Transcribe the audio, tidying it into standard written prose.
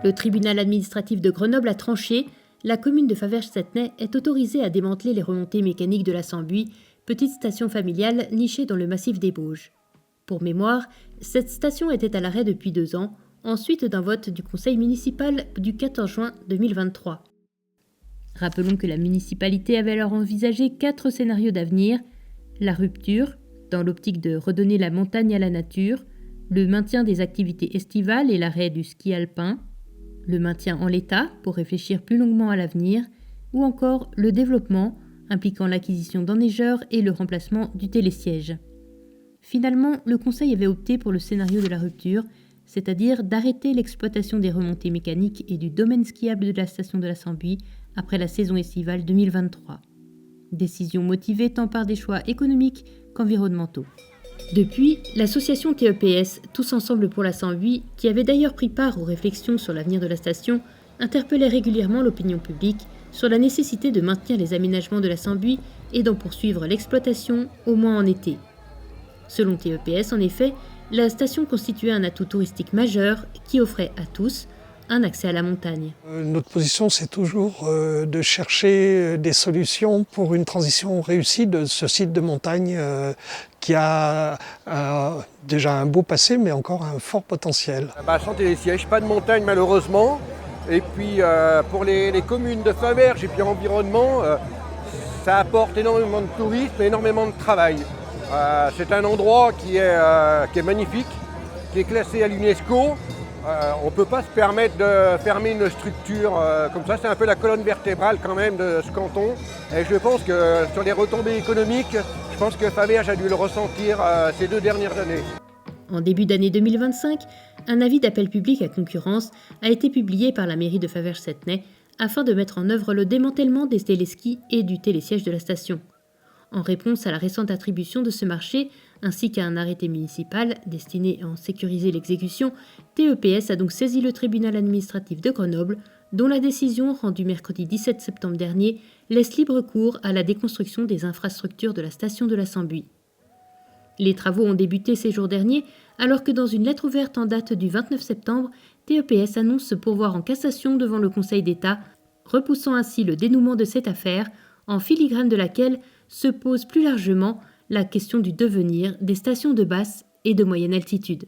Le tribunal administratif de Grenoble a tranché. La commune de Faverges-Settenay est autorisée à démanteler les remontées mécaniques de la Sambuy, petite station familiale nichée dans le massif des Bauges. Pour mémoire, cette station était à l'arrêt depuis 2 ans, ensuite d'un vote du conseil municipal du 14 juin 2023. Rappelons que la municipalité avait alors envisagé 4 scénarios d'avenir: la rupture, dans l'optique de redonner la montagne à la nature, le maintien des activités estivales et l'arrêt du ski alpin, le maintien en l'état pour réfléchir plus longuement à l'avenir, ou encore le développement impliquant l'acquisition d'enneigeurs et le remplacement du télésiège. Finalement, le conseil avait opté pour le scénario de la rupture, c'est-à-dire d'arrêter l'exploitation des remontées mécaniques et du domaine skiable de la station de la Sambuy après la saison estivale 2023. Décision motivée tant par des choix économiques qu'environnementaux. Depuis, l'association TEPS, Tous Ensemble pour la Sambuy, qui avait d'ailleurs pris part aux réflexions sur l'avenir de la station, interpellait régulièrement l'opinion publique sur la nécessité de maintenir les aménagements de la Sambuy et d'en poursuivre l'exploitation, au moins en été. Selon TEPS, en effet, la station constituait un atout touristique majeur qui offrait à tous un accès à la montagne. Notre position, c'est toujours de chercher des solutions pour une transition réussie de ce site de montagne qui a déjà un beau passé, mais encore un fort potentiel. Sans télésiège, pas de montagne malheureusement. Et puis pour les communes de Faverges et puis environnement, ça apporte énormément de tourisme et énormément de travail. C'est un endroit qui est magnifique, qui est classé à l'UNESCO. On ne peut pas se permettre de fermer une structure comme ça. C'est un peu la colonne vertébrale quand même de ce canton. Et je pense que sur les retombées économiques, je pense que Faverges a dû le ressentir ces 2 dernières années. En début d'année 2025, un avis d'appel public à concurrence a été publié par la mairie de Faverges-Settenay afin de mettre en œuvre le démantèlement des téléskis et du télésiège de la station. En réponse à la récente attribution de ce marché, ainsi qu'à un arrêté municipal destiné à en sécuriser l'exécution, TEPS a donc saisi le tribunal administratif de Grenoble, dont la décision, rendue mercredi 17 septembre dernier, laisse libre cours à la déconstruction des infrastructures de la station de la Sambuy. Les travaux ont débuté ces jours derniers, alors que dans une lettre ouverte en date du 29 septembre, TEPS annonce se pourvoir en cassation devant le Conseil d'État, repoussant ainsi le dénouement de cette affaire, en filigrane de laquelle se pose plus largement la question du devenir des stations de basse et de moyenne altitude.